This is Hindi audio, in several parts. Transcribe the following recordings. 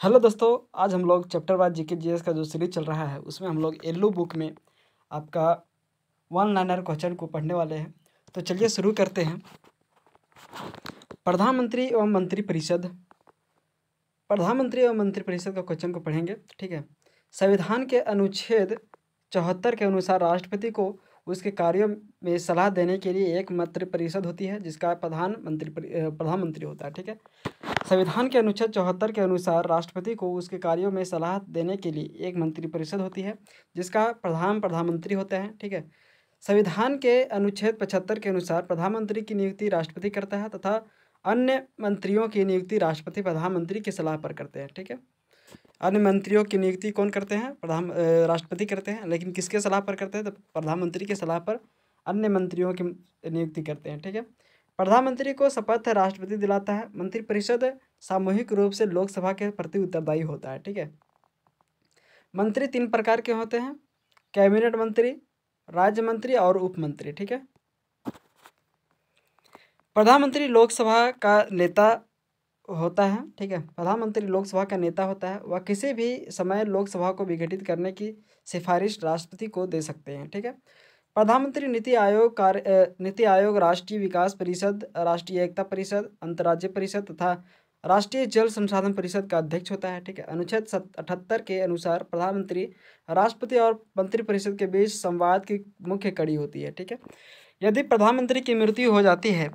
हेलो दोस्तों, आज हम लोग चैप्टर वाइज जीके जीएस का जो सीरीज चल रहा है उसमें हम लोग येलो बुक में आपका वन लाइनर क्वेश्चन को पढ़ने वाले हैं। तो चलिए शुरू करते हैं। प्रधानमंत्री एवं मंत्री परिषद का क्वेश्चन को पढ़ेंगे। ठीक है। संविधान के अनुच्छेद 74 के अनुसार राष्ट्रपति को उसके कार्यों में सलाह देने के लिए एक मंत्री परिषद होती है जिसका प्रधानमंत्री होता है। ठीक है। संविधान के अनुच्छेद 74 के अनुसार राष्ट्रपति को उसके कार्यों में सलाह देने के लिए एक मंत्रिपरिषद होती है जिसका प्रधानमंत्री होता है। ठीक है। संविधान के अनुच्छेद 75 के अनुसार प्रधानमंत्री की नियुक्ति राष्ट्रपति करता है तथा अन्य मंत्रियों की नियुक्ति राष्ट्रपति प्रधानमंत्री की सलाह पर करते हैं। ठीक है। अन्य मंत्रियों की नियुक्ति कौन करते हैं? राष्ट्रपति करते हैं, लेकिन किसके सलाह पर करते हैं? तो प्रधानमंत्री के सलाह पर अन्य मंत्रियों की नियुक्ति करते हैं। ठीक है। प्रधानमंत्री को शपथ राष्ट्रपति दिलाता है। मंत्रिपरिषद सामूहिक रूप से लोकसभा के प्रति उत्तरदायी होता है। ठीक है। मंत्री 3 प्रकार के होते हैं: कैबिनेट मंत्री, राज्य मंत्री और उप मंत्री। ठीक है। प्रधानमंत्री लोकसभा का नेता होता है। ठीक है। प्रधानमंत्री लोकसभा का नेता होता है। वह किसी भी समय लोकसभा को विघटित करने की सिफारिश राष्ट्रपति को दे सकते हैं। ठीक है। प्रधानमंत्री नीति आयोग, राष्ट्रीय विकास परिषद, राष्ट्रीय एकता परिषद, अंतर्राज्यीय परिषद तथा राष्ट्रीय जल संसाधन परिषद का अध्यक्ष होता है। ठीक है। अनुच्छेद 78 के अनुसार प्रधानमंत्री राष्ट्रपति और मंत्रिपरिषद के बीच संवाद की मुख्य कड़ी होती है। ठीक है। यदि प्रधानमंत्री की मृत्यु हो जाती है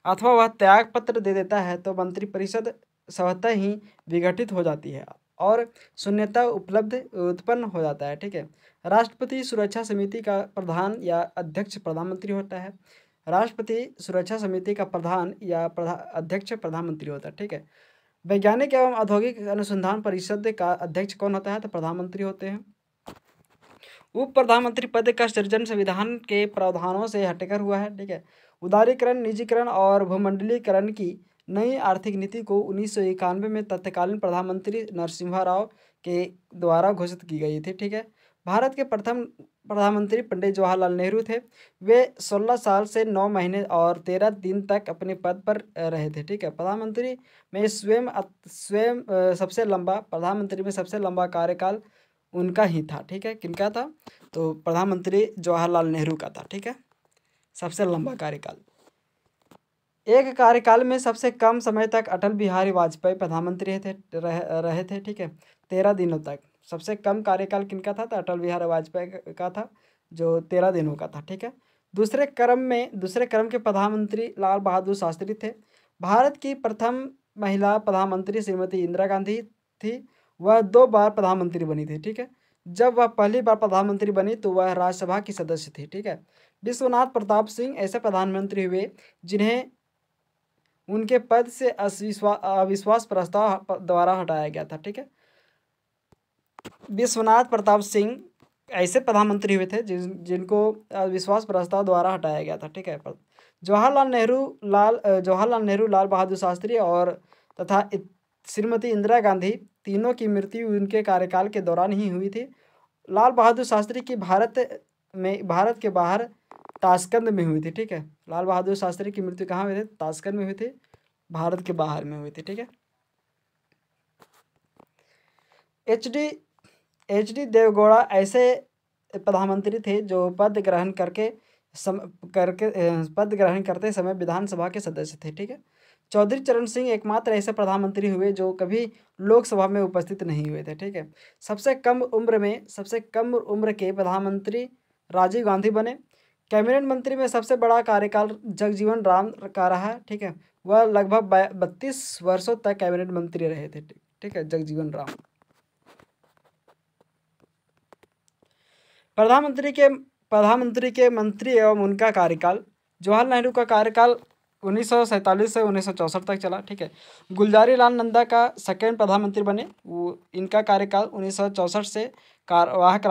अथवा वह त्याग पत्र दे देता है तो मंत्रिपरिषद स्वतः ही विघटित हो जाती है और शून्यता उत्पन्न हो जाता है। ठीक है। राष्ट्रपति सुरक्षा समिति का प्रधान या अध्यक्ष प्रधानमंत्री होता है। राष्ट्रपति सुरक्षा समिति का प्रधान या अध्यक्ष प्रधानमंत्री होता है। ठीक है। वैज्ञानिक एवं औद्योगिक अनुसंधान परिषद का अध्यक्ष कौन होता है? तो प्रधानमंत्री होते हैं। उप प्रधानमंत्री पद का सृजन संविधान के प्रावधानों से हटकर हुआ है। ठीक है। उदारीकरण, निजीकरण और भूमंडलीकरण की नई आर्थिक नीति को 1991 में तत्कालीन प्रधानमंत्री नरसिम्हा राव के द्वारा घोषित की गई थी। ठीक है। भारत के प्रथम प्रधानमंत्री पंडित जवाहरलाल नेहरू थे। वे 16 साल से 9 महीने और 13 दिन तक अपने पद पर रहे थे। ठीक है। प्रधानमंत्री में प्रधानमंत्री में सबसे लंबा कार्यकाल उनका ही था। ठीक है। किनका था? तो प्रधानमंत्री जवाहरलाल नेहरू का था। ठीक है। सबसे लंबा कार्यकाल। एक कार्यकाल में सबसे कम समय तक अटल बिहारी वाजपेयी प्रधानमंत्री रहे थे। ठीक है। 13 दिनों तक। सबसे कम कार्यकाल किनका था? तो अटल बिहारी वाजपेयी का था, जो 13 दिनों का था। ठीक है। दूसरे क्रम के प्रधानमंत्री लाल बहादुर शास्त्री थे। भारत की प्रथम महिला प्रधानमंत्री श्रीमती इंदिरा गांधी थी। वह 2 बार प्रधानमंत्री बनी थी। ठीक है। जब वह पहली बार प्रधानमंत्री बनी तो वह राज्यसभा की सदस्य थी। ठीक है। विश्वनाथ प्रताप सिंह ऐसे प्रधानमंत्री हुए जिन्हें उनके पद से अविश्वास प्रस्ताव द्वारा हटाया गया था। ठीक है। विश्वनाथ प्रताप सिंह ऐसे प्रधानमंत्री हुए थे जिनको अविश्वास प्रस्ताव द्वारा हटाया गया था। ठीक है। जवाहरलाल नेहरू, लाल बहादुर शास्त्री और तथा श्रीमती इंदिरा गांधी तीनों की मृत्यु उनके कार्यकाल के दौरान ही हुई थी। लाल बहादुर शास्त्री की भारत के बाहर ताशकंद में हुई थी। ठीक है। लाल बहादुर शास्त्री की मृत्यु कहाँ हुई थी? ताशकंद में हुई थी, भारत के बाहर में हुई थी। ठीक है। एच डी देवगौड़ा ऐसे प्रधानमंत्री थे जो पद ग्रहण करते समय विधानसभा के सदस्य थे। ठीक है। चौधरी चरण सिंह एकमात्र ऐसे प्रधानमंत्री हुए जो कभी लोकसभा में उपस्थित नहीं हुए थे। ठीक है। सबसे कम उम्र के प्रधानमंत्री राजीव गांधी बने। कैबिनेट मंत्री में सबसे बड़ा कार्यकाल जगजीवन राम का रहा। ठीक है। वह लगभग 32 वर्षों तक कैबिनेट मंत्री रहे थे। ठीक है। जगजीवन राम। प्रधानमंत्री के मंत्री एवं उनका कार्यकाल। जवाहरलाल नेहरू का कार्यकाल 1947 से 1964 तक चला। ठीक है। गुलजारी लाल नंदा का सेकेंड प्रधानमंत्री बने। इनका कार्यकाल 1964 से कार्यवाहक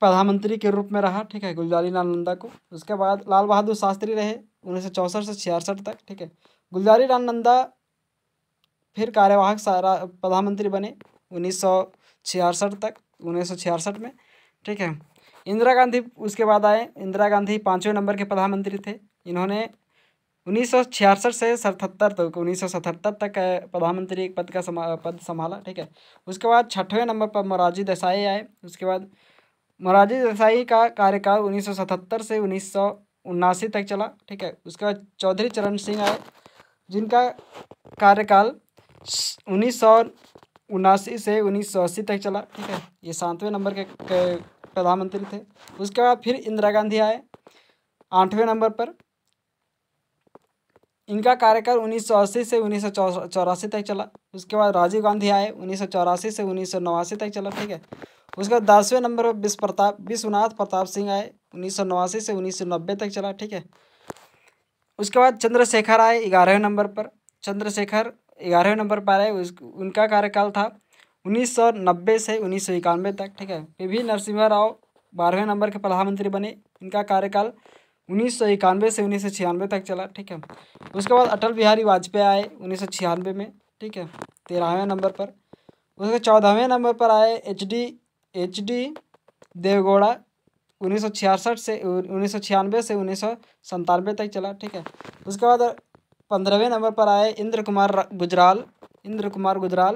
प्रधानमंत्री के रूप में रहा। ठीक है। गुलजारी लाल नंदा को। उसके बाद लाल बहादुर शास्त्री रहे 1964 से 66 तक। ठीक है। गुलजारी लाल नंदा फिर कार्यवाहक प्रधानमंत्री बने 1966 में। ठीक है। इंदिरा गांधी उसके बाद आए। इंदिरा गांधी 5वें नंबर के प्रधानमंत्री थे। इन्होंने 1966 से 77 तक, 1977 तक प्रधानमंत्री एक पद संभाला, ठीक है। उसके बाद 6वें नंबर पर मोरारजी देसाई आए। उसके बाद मोरारजी देसाई का कार्यकाल 1977 से 1979 तक चला, ठीक है। उसके बाद चौधरी चरण सिंह आए, जिनका कार्यकाल 1979 से 1980 तक चला, ठीक है। ये 7वें नंबर के प्रधानमंत्री थे। उसके बाद फिर इंदिरा गांधी आए 8वें नंबर पर। इनका कार्यकाल 1980 से 1984 तक चला। उसके बाद राजीव गांधी आए 1984 से 1989 तक चला, ठीक है। उसके बाद 10वें नंबर पर विश्वनाथ प्रताप सिंह आए 1989 से 1990 तक चला, ठीक है। उसके बाद चंद्रशेखर आए 11वें नंबर पर। चंद्रशेखर 11वें नंबर पर आए। उनका कार्यकाल था 1990 से 1991 तक, ठीक है। पी.वी. नरसिम्हा राव 12वें नंबर के प्रधानमंत्री बने। इनका कार्यकाल 1991 से 1996 तक चला, ठीक है। उसके बाद अटल बिहारी वाजपेयी आए 1996 में, ठीक है, 13वें नंबर पर। उसके 14वें नंबर पर आए एच डी देवगौड़ा 1996 से 1997 तक चला, ठीक है। उसके बाद 15वें नंबर पर आए इंद्र कुमार गुजराल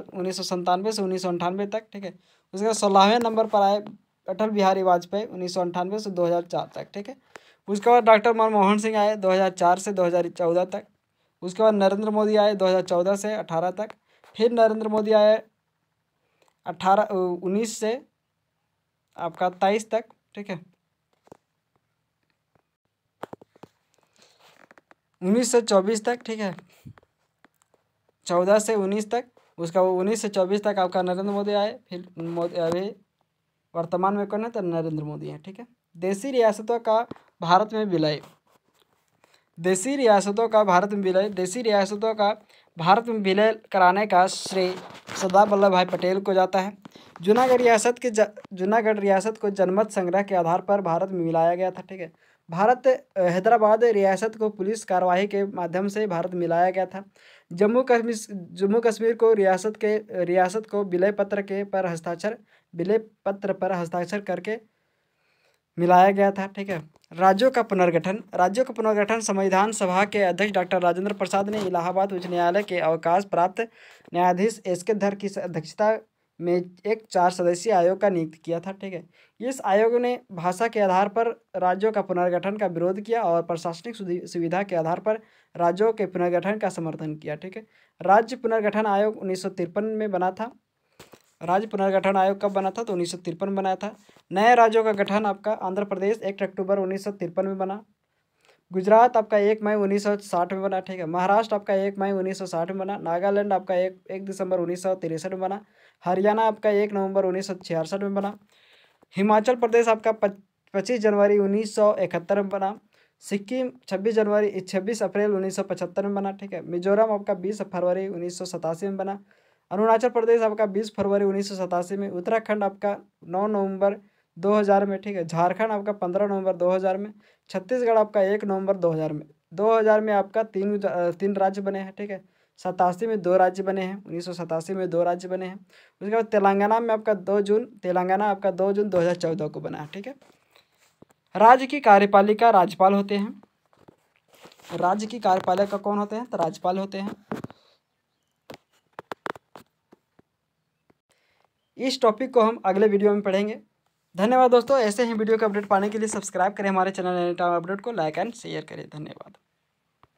1997 से 1998 तक, ठीक है। उसके बाद 16वें नंबर पर आए अटल बिहारी वाजपेयी 1998 से 2004 तक, ठीक है। उसके बाद डॉक्टर मनमोहन सिंह आए 2004 से 2014 तक। उसके बाद नरेंद्र मोदी आए 2014 से 18 तक। फिर नरेंद्र मोदी आए 19 से आपका 23 तक, ठीक है। 19 से 24 तक, ठीक है। 14 से 19 तक। उसका 19 से 24 तक आपका नरेंद्र मोदी आए। फिर अभी वर्तमान में कौन है तो नरेंद्र मोदी है, ठीक है। देशी रियासतों का भारत में विलय। देशी रियासतों का भारत में विलय कराने का श्रेय सरदार वल्लभ भाई पटेल को जाता है। जूनागढ़ रियासत को जनमत संग्रह के आधार पर भारत में मिलाया गया था, ठीक है। हैदराबाद रियासत को पुलिस कार्यवाही के माध्यम से भारत मिलाया गया था। जम्मू कश्मीर को रियासत को विलय पत्र पर हस्ताक्षर करके मिलाया गया था, ठीक है। राज्यों का पुनर्गठन संविधान सभा के अध्यक्ष डॉक्टर राजेंद्र प्रसाद ने इलाहाबाद उच्च न्यायालय के अवकाश प्राप्त न्यायाधीश एस.के. धर की अध्यक्षता में एक 4 सदस्यीय आयोग का नियुक्त किया था, ठीक है। इस आयोग ने भाषा के आधार पर राज्यों का पुनर्गठन का विरोध किया और प्रशासनिक सुविधा के आधार पर राज्यों के पुनर्गठन का समर्थन किया, ठीक है। राज्य पुनर्गठन आयोग 1953 में बना था। राज्य पुनर्गठन आयोग कब बना था तो 1953 में बनाया था। नए राज्यों का गठन आपका आंध्र प्रदेश 1 अक्टूबर 1953 में बना। गुजरात आपका 1 मई 1960 में बना, ठीक है। महाराष्ट्र आपका 1 मई 1960 में बना। नागालैंड आपका 1 दिसंबर 1963 में बना। हरियाणा आपका 1 नवंबर 1966 में बना। हिमाचल प्रदेश आपका 25 जनवरी 1971 में बना। सिक्किम 26 अप्रैल 1975 में बना, ठीक है। मिजोरम आपका 20 फरवरी 1987 में बना। अरुणाचल प्रदेश आपका 20 फरवरी 1987 में। उत्तराखंड आपका 9 नवंबर 2000 में, ठीक है। झारखंड आपका 15 नवंबर 2000 में। छत्तीसगढ़ आपका 1 नवंबर 2000 में। 2000 में आपका तीन राज्य बने हैं, ठीक है। 87 में 2 राज्य बने हैं। 1987 में 2 राज्य बने हैं। उसके बाद तेलंगाना आपका 2 जून 2014 को बना है, ठीक है। राज्य की कार्यपालिका राज्यपाल होते हैं। राज्य की कार्यपालिका कौन होते हैं तो राज्यपाल होते हैं। इस टॉपिक को हम अगले वीडियो में पढ़ेंगे। धन्यवाद दोस्तों। ऐसे ही वीडियो का अपडेट पाने के लिए सब्सक्राइब करें हमारे चैनल एनी टाइम अपडेट को, लाइक एंड शेयर करें। धन्यवाद।